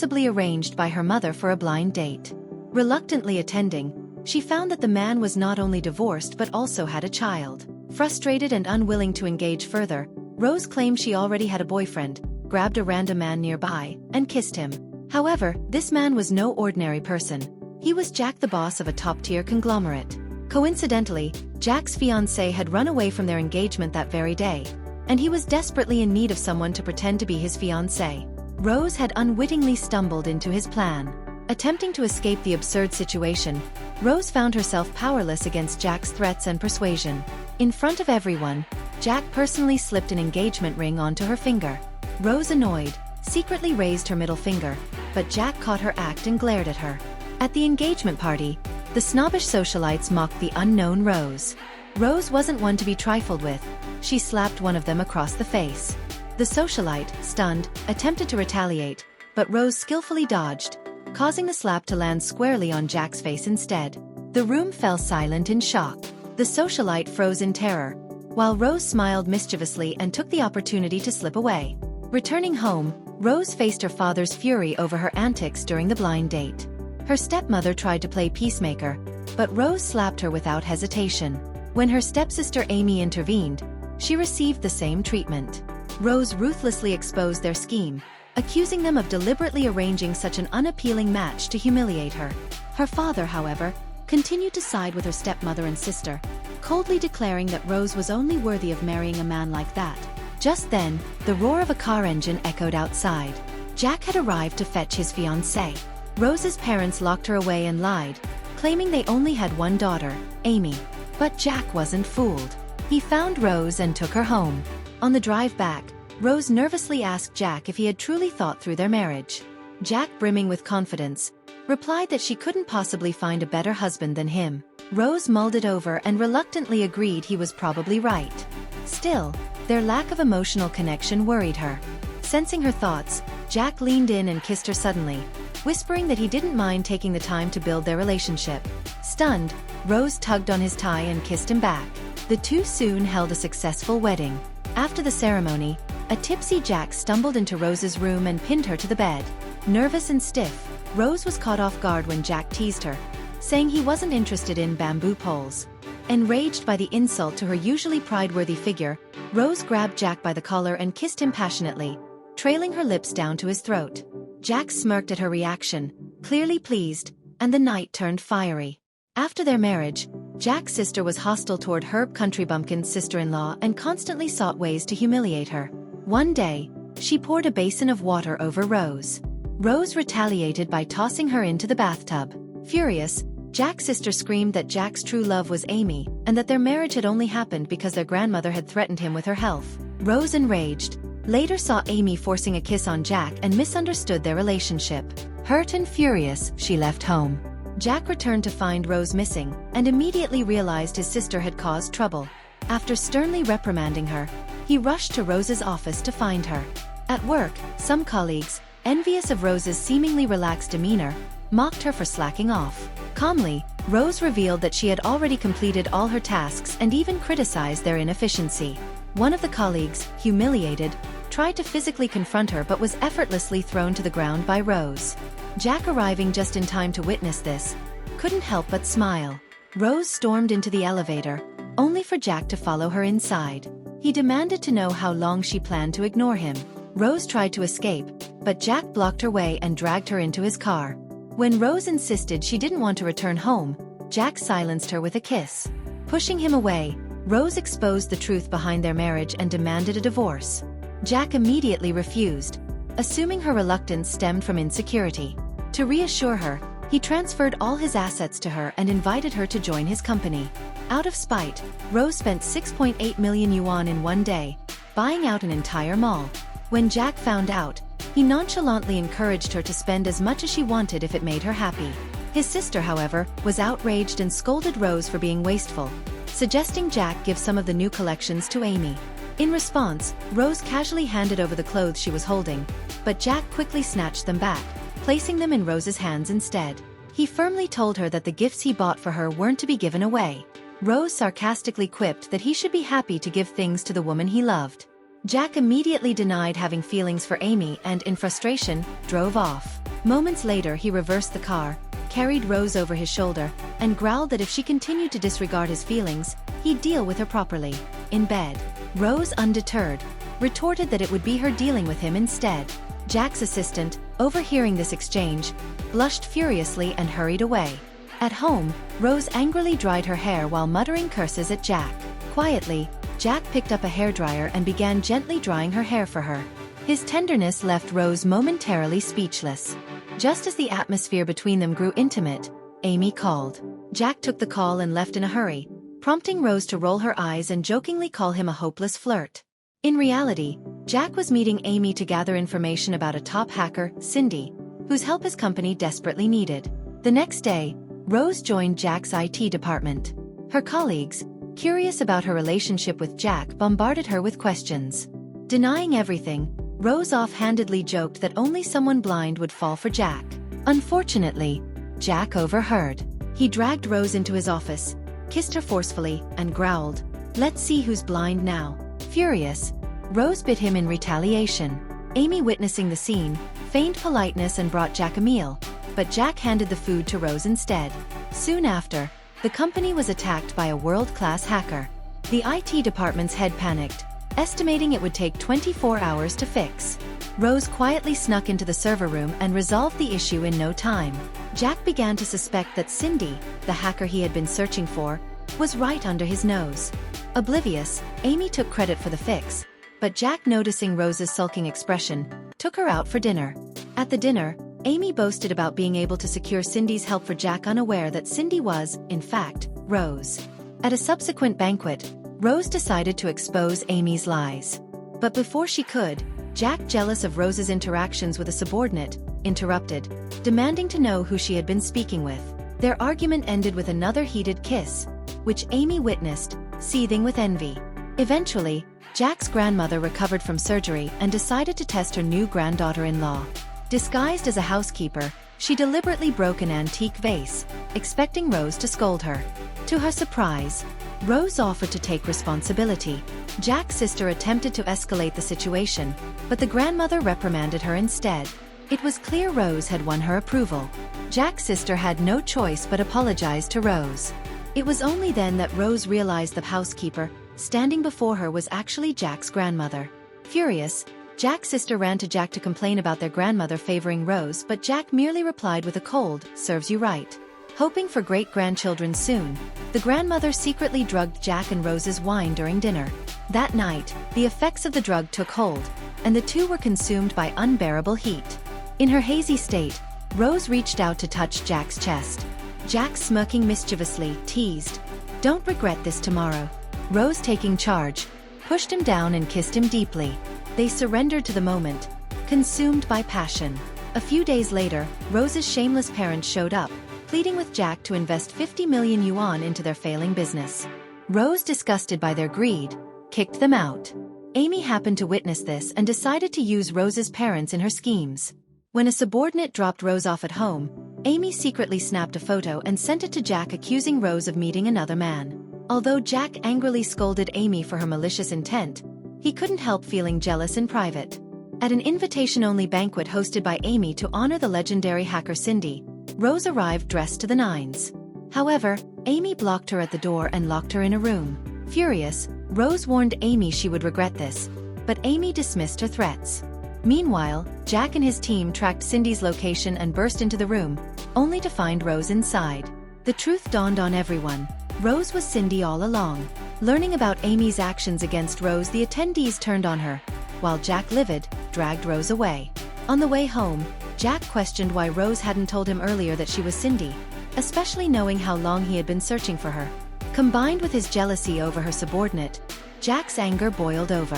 possibly arranged by her mother for a blind date. Reluctantly attending, she found that the man was not only divorced but also had a child. Frustrated and unwilling to engage further, Rose claimed she already had a boyfriend, grabbed a random man nearby, and kissed him. However, this man was no ordinary person. He was Jack, the boss of a top-tier conglomerate. Coincidentally, Jack's fiancée had run away from their engagement that very day, and he was desperately in need of someone to pretend to be his fiancée. Rose had unwittingly stumbled into his plan. Attempting to escape the absurd situation, Rose found herself powerless against Jack's threats and persuasion. In front of everyone, Jack personally slipped an engagement ring onto her finger. Rose, annoyed, secretly raised her middle finger, but Jack caught her act and glared at her. At the engagement party, the snobbish socialites mocked the unknown Rose. Rose wasn't one to be trifled with. She slapped one of them across the face. The socialite, stunned, attempted to retaliate, but Rose skillfully dodged, causing the slap to land squarely on Jack's face instead. The room fell silent in shock. The socialite froze in terror, while Rose smiled mischievously and took the opportunity to slip away. Returning home, Rose faced her father's fury over her antics during the blind date. Her stepmother tried to play peacemaker, but Rose slapped her without hesitation. When her stepsister Amy intervened, she received the same treatment. Rose ruthlessly exposed their scheme, accusing them of deliberately arranging such an unappealing match to humiliate her. Her father, however, continued to side with her stepmother and sister, coldly declaring that Rose was only worthy of marrying a man like that. Just then, the roar of a car engine echoed outside. Jack had arrived to fetch his fiancée. Rose's parents locked her away and lied, claiming they only had one daughter, Amy. But Jack wasn't fooled. He found Rose and took her home. On the drive back, Rose nervously asked Jack if he had truly thought through their marriage. Jack, brimming with confidence, replied that she couldn't possibly find a better husband than him. Rose mulled it over and reluctantly agreed he was probably right. Still, their lack of emotional connection worried her. Sensing her thoughts, Jack leaned in and kissed her suddenly, whispering that he didn't mind taking the time to build their relationship. Stunned, Rose tugged on his tie and kissed him back. The two soon held a successful wedding. After the ceremony, a tipsy Jack stumbled into Rose's room and pinned her to the bed. Nervous and stiff, Rose was caught off guard when Jack teased her, saying he wasn't interested in bamboo poles. Enraged by the insult to her usually pride-worthy figure, Rose grabbed Jack by the collar and kissed him passionately, trailing her lips down to his throat. Jack smirked at her reaction, clearly pleased, and the night turned fiery. After their marriage, Jack's sister was hostile toward Herb Country Bumpkin's sister-in-law and constantly sought ways to humiliate her. One day, she poured a basin of water over Rose. Rose retaliated by tossing her into the bathtub. Furious, Jack's sister screamed that Jack's true love was Amy, and that their marriage had only happened because their grandmother had threatened him with her health. Rose, enraged, later saw Amy forcing a kiss on Jack and misunderstood their relationship. Hurt and furious, she left home. Jack returned to find Rose missing, and immediately realized his sister had caused trouble. After sternly reprimanding her, he rushed to Rose's office to find her. At work, some colleagues, envious of Rose's seemingly relaxed demeanor, mocked her for slacking off. Calmly, Rose revealed that she had already completed all her tasks and even criticized their inefficiency. One of the colleagues, humiliated, tried to physically confront her but was effortlessly thrown to the ground by Rose. Jack, arriving just in time to witness this, couldn't help but smile. Rose stormed into the elevator, only for Jack to follow her inside. He demanded to know how long she planned to ignore him. Rose tried to escape, but Jack blocked her way and dragged her into his car. When Rose insisted she didn't want to return home, Jack silenced her with a kiss. Pushing him away, Rose exposed the truth behind their marriage and demanded a divorce. Jack immediately refused, assuming her reluctance stemmed from insecurity. To reassure her, he transferred all his assets to her and invited her to join his company. Out of spite, Rose spent 6.8 million yuan in one day, buying out an entire mall. When Jack found out, he nonchalantly encouraged her to spend as much as she wanted if it made her happy. His sister, however, was outraged and scolded Rose for being wasteful, suggesting Jack give some of the new collections to Amy. In response, Rose casually handed over the clothes she was holding, but Jack quickly snatched them back, placing them in Rose's hands instead. He firmly told her that the gifts he bought for her weren't to be given away. Rose sarcastically quipped that he should be happy to give things to the woman he loved. Jack immediately denied having feelings for Amy and, in frustration, drove off. Moments later he reversed the car, carried Rose over his shoulder, and growled that if she continued to disregard his feelings, he'd deal with her properly. In bed, Rose, undeterred, retorted that it would be her dealing with him instead. Jack's assistant, overhearing this exchange, blushed furiously and hurried away. At home, Rose angrily dried her hair while muttering curses at Jack. Quietly, Jack picked up a hairdryer and began gently drying her hair for her. His tenderness left Rose momentarily speechless. Just as the atmosphere between them grew intimate, Amy called. Jack took the call and left in a hurry, prompting Rose to roll her eyes and jokingly call him a hopeless flirt. In reality, Jack was meeting Amy to gather information about a top hacker, Cindy, whose help his company desperately needed. The next day, Rose joined Jack's IT department. Her colleagues, curious about her relationship with Jack, bombarded her with questions. Denying everything, Rose offhandedly joked that only someone blind would fall for Jack. Unfortunately, Jack overheard. He dragged Rose into his office, kissed her forcefully, and growled, "Let's see who's blind now." Furious, Rose bit him in retaliation. Amy, witnessing the scene, feigned politeness and brought Jack a meal, but Jack handed the food to Rose instead. Soon after, the company was attacked by a world-class hacker. The IT department's head panicked, estimating it would take 24 hours to fix. Rose quietly snuck into the server room and resolved the issue in no time. Jack began to suspect that Cindy, the hacker he had been searching for, was right under his nose. Oblivious, Amy took credit for the fix, but Jack, noticing Rose's sulking expression, took her out for dinner. At the dinner, Amy boasted about being able to secure Cindy's help for Jack, unaware that Cindy was, in fact, Rose. At a subsequent banquet, Rose decided to expose Amy's lies. But before she could, Jack, jealous of Rose's interactions with a subordinate, interrupted, demanding to know who she had been speaking with. Their argument ended with another heated kiss, which Amy witnessed, seething with envy. Eventually, Jack's grandmother recovered from surgery and decided to test her new granddaughter-in-law. Disguised as a housekeeper, she deliberately broke an antique vase, expecting Rose to scold her. To her surprise, Rose offered to take responsibility. Jack's sister attempted to escalate the situation, but the grandmother reprimanded her instead. It was clear Rose had won her approval. Jack's sister had no choice but apologize to Rose. It was only then that Rose realized the housekeeper standing before her was actually Jack's grandmother. Furious, Jack's sister ran to Jack to complain about their grandmother favoring Rose, but Jack merely replied with a cold, "Serves you right." Hoping for great-grandchildren soon, the grandmother secretly drugged Jack and Rose's wine during dinner. That night, the effects of the drug took hold, and the two were consumed by unbearable heat. In her hazy state, Rose reached out to touch Jack's chest. Jack, smirking mischievously, teased, "Don't regret this tomorrow." Rose, taking charge, pushed him down and kissed him deeply. They surrendered to the moment, consumed by passion. A few days later, Rose's shameless parents showed up, pleading with Jack to invest 50 million yuan into their failing business. Rose, disgusted by their greed, kicked them out. Amy happened to witness this and decided to use Rose's parents in her schemes. When a subordinate dropped Rose off at home, Amy secretly snapped a photo and sent it to Jack, accusing Rose of meeting another man. Although Jack angrily scolded Amy for her malicious intent, he couldn't help feeling jealous in private. At an invitation-only banquet hosted by Amy to honor the legendary hacker Cindy, Rose arrived dressed to the nines. However, Amy blocked her at the door and locked her in a room. Furious, Rose warned Amy she would regret this, but Amy dismissed her threats. Meanwhile, Jack and his team tracked Cindy's location and burst into the room, only to find Rose inside. The truth dawned on everyone. Rose was Cindy all along. Learning about Amy's actions against Rose, the attendees turned on her, while Jack, livid, dragged Rose away. On the way home, Jack questioned why Rose hadn't told him earlier that she was Cindy, especially knowing how long he had been searching for her. Combined with his jealousy over her subordinate, Jack's anger boiled over.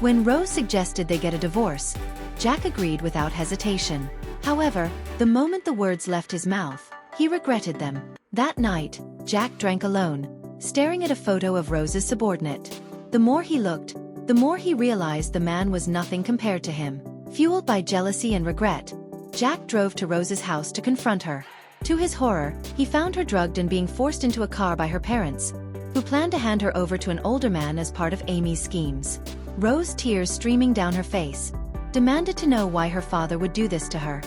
When Rose suggested they get a divorce, Jack agreed without hesitation. However, the moment the words left his mouth, he regretted them. That night, Jack drank alone, staring at a photo of Rose's subordinate. The more he looked, the more he realized the man was nothing compared to him. Fueled by jealousy and regret, Jack drove to Rose's house to confront her. To his horror, he found her drugged and being forced into a car by her parents, who planned to hand her over to an older man as part of Amy's schemes. Rose, tears streaming down her face, demanded to know why her father would do this to her.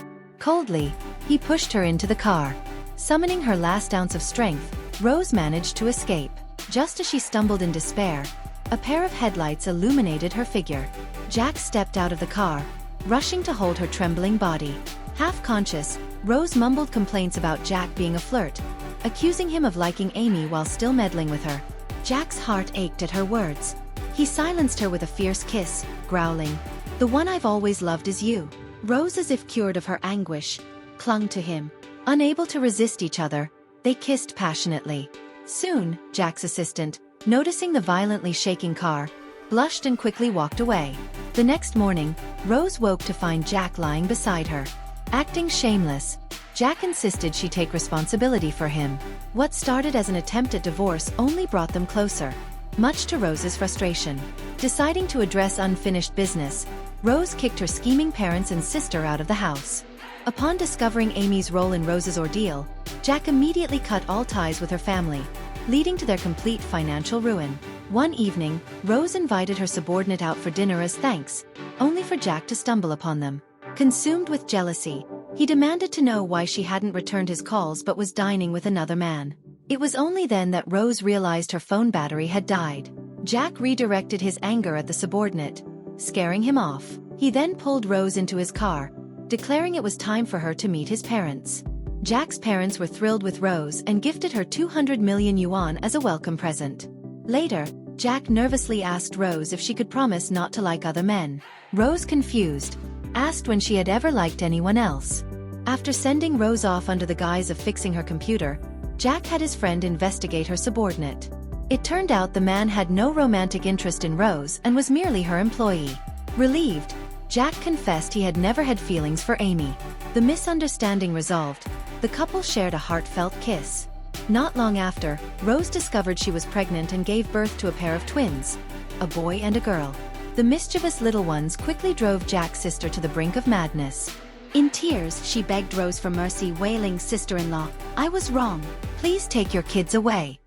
Coldly, he pushed her into the car. Summoning her last ounce of strength, Rose managed to escape. Just as she stumbled in despair, a pair of headlights illuminated her figure. Jack stepped out of the car, rushing to hold her trembling body. Half conscious, Rose mumbled complaints about Jack being a flirt, accusing him of liking Amy while still meddling with her. Jack's heart ached at her words. He silenced her with a fierce kiss, growling, "The one I've always loved is you." Rose, as if cured of her anguish, clung to him. Unable to resist each other, they kissed passionately. Soon, Jack's assistant, noticing the violently shaking car, blushed and quickly walked away. The next morning, Rose woke to find Jack lying beside her. Acting shameless, Jack insisted she take responsibility for him. What started as an attempt at divorce only brought them closer, much to Rose's frustration. Deciding to address unfinished business, Rose kicked her scheming parents and sister out of the house. Upon discovering Amy's role in Rose's ordeal, Jack immediately cut all ties with her family, leading to their complete financial ruin. One evening, Rose invited her subordinate out for dinner as thanks, only for Jack to stumble upon them. Consumed with jealousy, he demanded to know why she hadn't returned his calls but was dining with another man. It was only then that Rose realized her phone battery had died. Jack redirected his anger at the subordinate, scaring him off. He then pulled Rose into his car, declaring it was time for her to meet his parents. Jack's parents were thrilled with Rose and gifted her 200 million yuan as a welcome present. Later, Jack nervously asked Rose if she could promise not to like other men. Rose, confused, asked when she had ever liked anyone else. After sending Rose off under the guise of fixing her computer, Jack had his friend investigate her subordinate. It turned out the man had no romantic interest in Rose and was merely her employee. Relieved, Jack confessed he had never had feelings for Amy. The misunderstanding resolved, the couple shared a heartfelt kiss. Not long after, Rose discovered she was pregnant and gave birth to a pair of twins, a boy and a girl. The mischievous little ones quickly drove Jack's sister to the brink of madness. In tears, she begged Rose for mercy, wailing, "Sister-in-law, I was wrong. Please take your kids away."